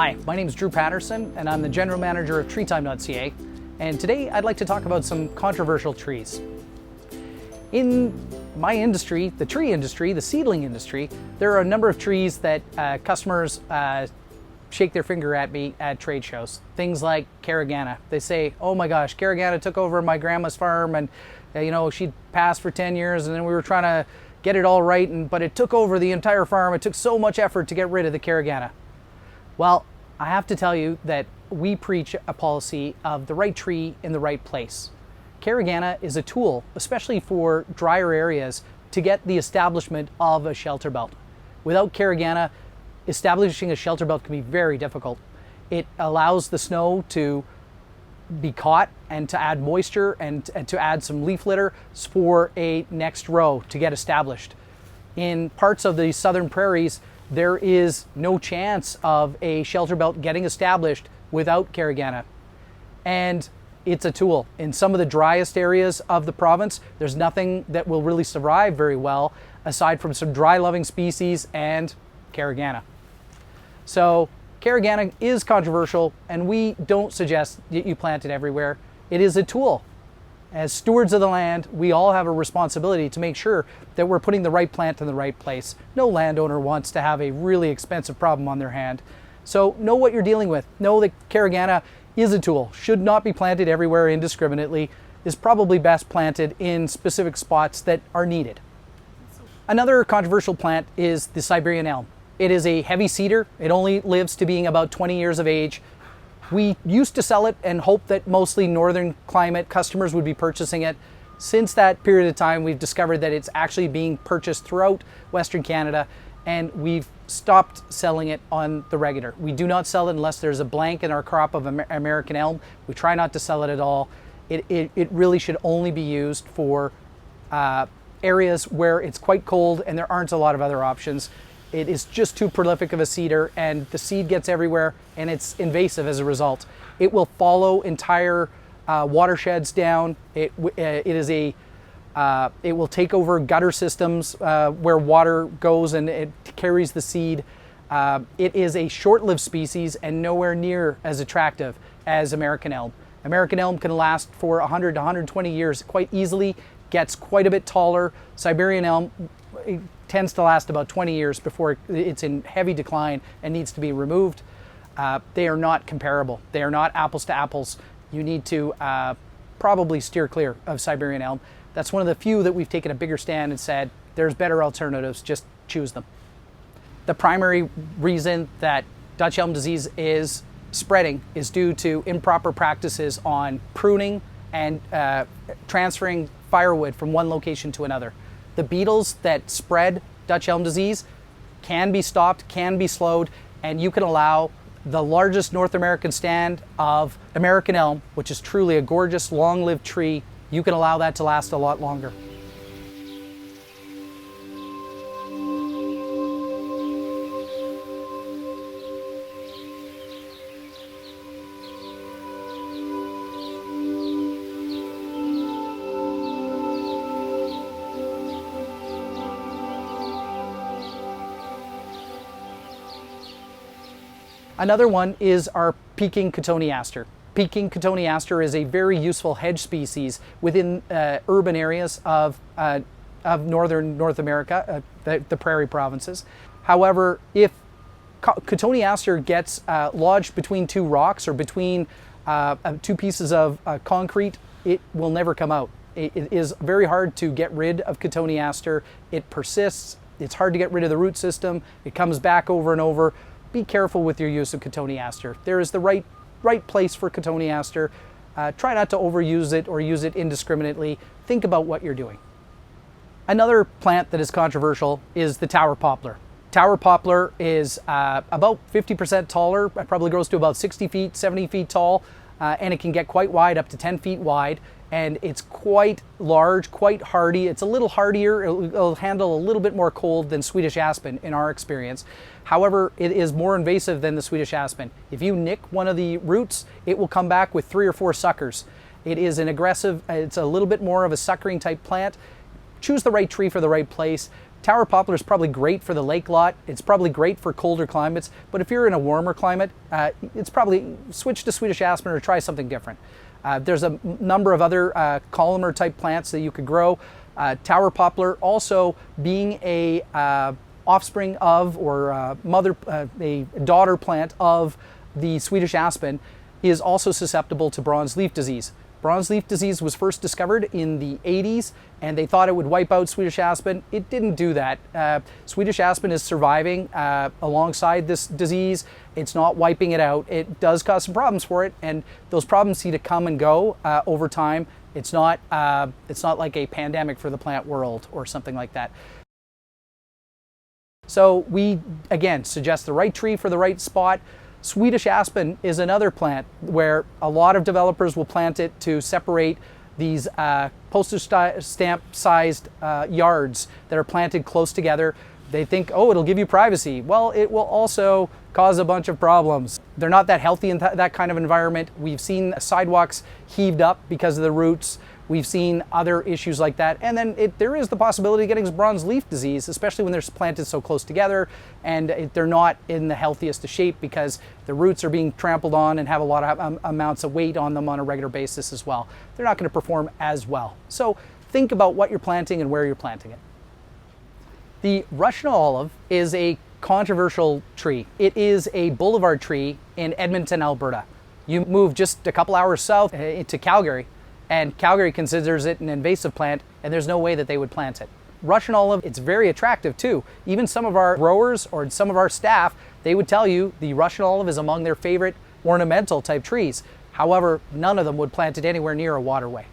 Hi, my name is Drew Patterson and I'm the General Manager of Treetime.ca, and today I'd like to talk about some controversial trees. In my industry, the tree industry, the seedling industry, there are a number of trees that customers shake their finger at me at trade shows. Things like Caragana. They say, oh my gosh, Caragana took over my grandma's farm and she'd passed for 10 years and then we were trying to get it all right, but it took over the entire farm. It took so much effort to get rid of the Caragana. Well, I have to tell you that we preach a policy of the right tree in the right place. Caragana is a tool, especially for drier areas, to get the establishment of a shelter belt. Without Caragana, establishing a shelter belt can be very difficult. It allows the snow to be caught and to add moisture and to add some leaf litter for a next row to get established. In parts of the southern prairies, there is no chance of a shelter belt getting established without Caragana. And it's a tool. In some of the driest areas of the province, there's nothing that will really survive very well aside from some dry-loving species and Caragana. So Caragana is controversial, and we don't suggest that you plant it everywhere. It is a tool. As stewards of the land, we all have a responsibility to make sure that we're putting the right plant in the right place. No landowner wants to have a really expensive problem on their hand. So know what you're dealing with. Know that Caragana is a tool, should not be planted everywhere indiscriminately, is probably best planted in specific spots that are needed. Another controversial plant is the Siberian elm. It is a heavy cedar. It only lives to being about 20 years of age. We used to sell it and hope that mostly northern climate customers would be purchasing it. Since that period of time, we've discovered that it's actually being purchased throughout Western Canada, and we've stopped selling it on the regular. We do not sell it unless there's a blank in our crop of American elm. We try not to sell it at all. It really should only be used for areas where it's quite cold and there aren't a lot of other options. It is just too prolific of a cedar, and the seed gets everywhere and it's invasive as a result. It will follow entire watersheds down. It will take over gutter systems where water goes and it carries the seed. It is a short-lived species and nowhere near as attractive as American elm. American elm can last for 100 to 120 years quite easily, gets quite a bit taller. Siberian elm tends to last about 20 years before it's in heavy decline and needs to be removed. They are not comparable. They are not apples to apples. You need to probably steer clear of Siberian elm. That's one of the few that we've taken a bigger stand and said, there's better alternatives, just choose them. The primary reason that Dutch elm disease is spreading is due to improper practices on pruning and transferring firewood from one location to another. The beetles that spread Dutch elm disease can be stopped, can be slowed, and you can allow the largest North American stand of American elm, which is truly a gorgeous, long-lived tree, you can allow that to last a lot longer. Another one is our Peking Katoni Aster. Peking Katoni Aster is a very useful hedge species within urban areas of northern North America, the prairie provinces. However, if Katoni Aster gets lodged between two rocks or between two pieces of concrete, it will never come out. It is very hard to get rid of Katoni Aster. It persists. It's hard to get rid of the root system. It comes back over and over. Be careful with your use of Katoni Aster. There is the right place for Katoni Aster. Try not to overuse it or use it indiscriminately. Think about what you're doing. Another plant that is controversial is the tower poplar. Tower poplar is about 50% taller. It probably grows to about 60 feet, 70 feet tall, and it can get quite wide, up to 10 feet wide. And it's quite large, quite hardy. It's a little hardier. It'll handle a little bit more cold than Swedish Aspen in our experience. However, it is more invasive than the Swedish Aspen. If you nick one of the roots, it will come back with 3 or 4 suckers. It is an aggressive, it's a little bit more of a suckering type plant. Choose the right tree for the right place. Tower poplar is probably great for the lake lot. It's probably great for colder climates, but if you're in a warmer climate, it's probably switch to Swedish aspen or try something different. There's a number of other columnar type plants that you could grow. Tower poplar also being a offspring of, or a daughter plant of the Swedish aspen, is also susceptible to bronze leaf disease. Bronze leaf disease was first discovered in the 80s, and they thought it would wipe out Swedish aspen. It didn't do that. Swedish aspen is surviving alongside this disease. It's not wiping it out. It does cause some problems for it, and those problems seem to come and go over time. It's not like a pandemic for the plant world or something like that. So we, again, suggest the right tree for the right spot. Swedish aspen is another plant where a lot of developers will plant it to separate these postage stamp sized yards that are planted close together. They think, oh, it'll give you privacy. Well, it will also cause a bunch of problems. They're not that healthy in that kind of environment. We've seen sidewalks heaved up because of the roots. We've seen other issues like that. And then there is the possibility of getting bronze leaf disease, especially when they're planted so close together and they're not in the healthiest of shape because the roots are being trampled on and have a lot of amounts of weight on them on a regular basis as well. They're not going to perform as well. So think about what you're planting and where you're planting it. The Russian olive is a controversial tree. It is a boulevard tree in Edmonton, Alberta. You move just a couple hours south to Calgary, and Calgary considers it an invasive plant, and there's no way that they would plant it. Russian olive, it's very attractive too. Even some of our growers or some of our staff, they would tell you the Russian olive is among their favorite ornamental type trees. However, none of them would plant it anywhere near a waterway.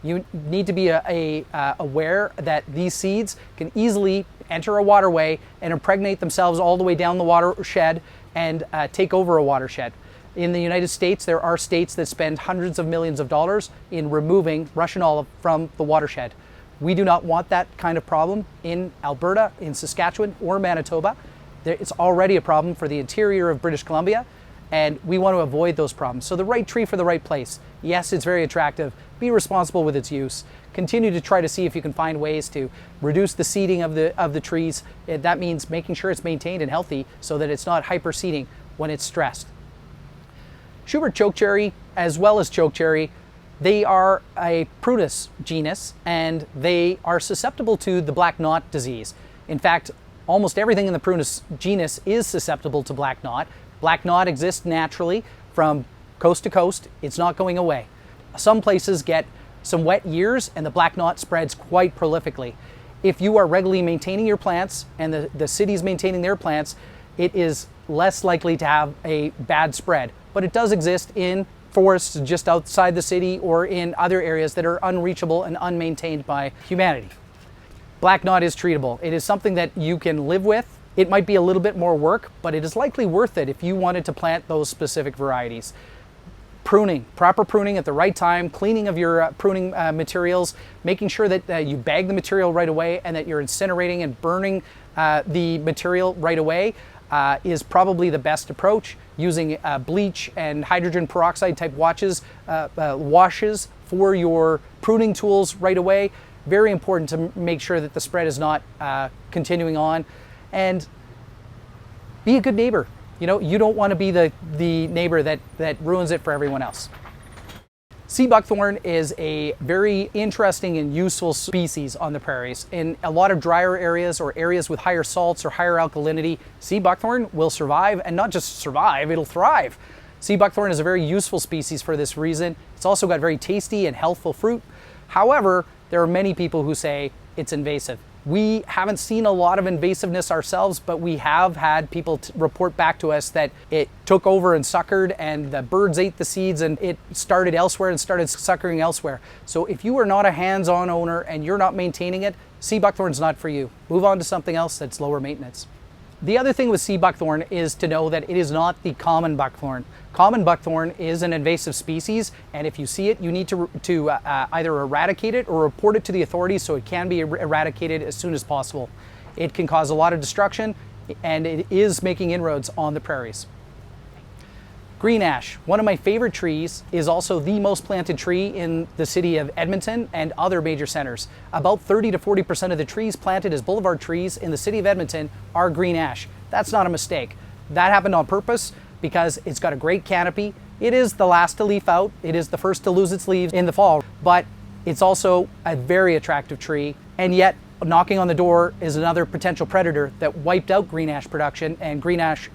You need to be aware that these seeds can easily enter a waterway and impregnate themselves all the way down the watershed and take over a watershed. In the United States, there are states that spend hundreds of millions of dollars in removing Russian olive from the watershed. We do not want that kind of problem in Alberta, in Saskatchewan, or Manitoba. It's already a problem for the interior of British Columbia, and we want to avoid those problems. So the right tree for the right place. Yes, it's very attractive. Be responsible with its use. Continue to try to see if you can find ways to reduce the seeding of the trees. That means making sure it's maintained and healthy so that it's not hyper-seeding when it's stressed. Schubert chokecherry, as well as chokecherry, they are a Prunus genus, and they are susceptible to the black knot disease. In fact, almost everything in the Prunus genus is susceptible to black knot. Black knot exists naturally from coast to coast. It's not going away. Some places get some wet years and the black knot spreads quite prolifically. If you are regularly maintaining your plants and the city's maintaining their plants, it is less likely to have a bad spread. But it does exist in forests just outside the city or in other areas that are unreachable and unmaintained by humanity. Black knot is treatable. It is something that you can live with. It might be a little bit more work, but it is likely worth it if you wanted to plant those specific varieties. Pruning, proper pruning at the right time, cleaning of your pruning materials, making sure that you bag the material right away and that you're incinerating and burning the material right away is probably the best approach. Using bleach and hydrogen peroxide type washes for your pruning tools right away. Very important to make sure that the spread is not continuing on. And be a good neighbor. You know, you don't want to be the neighbor that ruins it for everyone else. Sea buckthorn is a very interesting and useful species on the prairies. In a lot of drier areas or areas with higher salts or higher alkalinity, sea buckthorn will survive, and not just survive, it'll thrive. Sea buckthorn is a very useful species for this reason. It's also got very tasty and healthful fruit. However, there are many people who say it's invasive. We haven't seen a lot of invasiveness ourselves, but we have had people report back to us that it took over and suckered and the birds ate the seeds and it started elsewhere and started suckering elsewhere. So if you are not a hands-on owner and you're not maintaining it, sea buckthorn's not for you. Move on to something else that's lower maintenance. The other thing with sea buckthorn is to know that it is not the common buckthorn. Common buckthorn is an invasive species, and if you see it, you need to either eradicate it or report it to the authorities so it can be eradicated as soon as possible. It can cause a lot of destruction, and it is making inroads on the prairies. Green ash, one of my favorite trees, is also the most planted tree in the city of Edmonton and other major centers. About 30 to 40% of the trees planted as boulevard trees in the city of Edmonton are green ash. That's not a mistake. That happened on purpose because it's got a great canopy. It is the last to leaf out. It is the first to lose its leaves in the fall, but it's also a very attractive tree, and yet knocking on the door is another potential predator that wiped out green ash production and green ash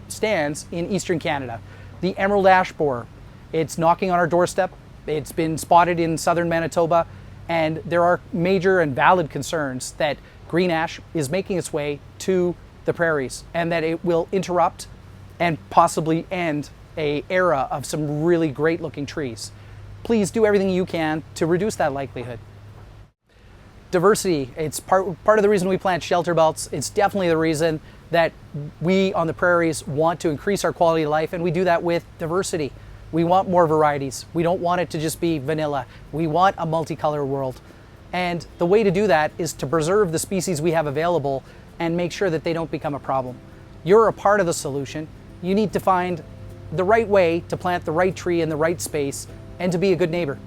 stands in eastern Canada. The emerald ash borer. It's knocking on our doorstep. It's been spotted in southern Manitoba, and there are major and valid concerns that green ash is making its way to the prairies and that it will interrupt and possibly end an era of some really great looking trees. Please do everything you can to reduce that likelihood. Diversity, it's part of the reason we plant shelter belts. It's definitely the reason that we on the prairies want to increase our quality of life, and we do that with diversity. We want more varieties. We don't want it to just be vanilla. We want a multicolored world. And the way to do that is to preserve the species we have available and make sure that they don't become a problem. You're a part of the solution. You need to find the right way to plant the right tree in the right space and to be a good neighbor.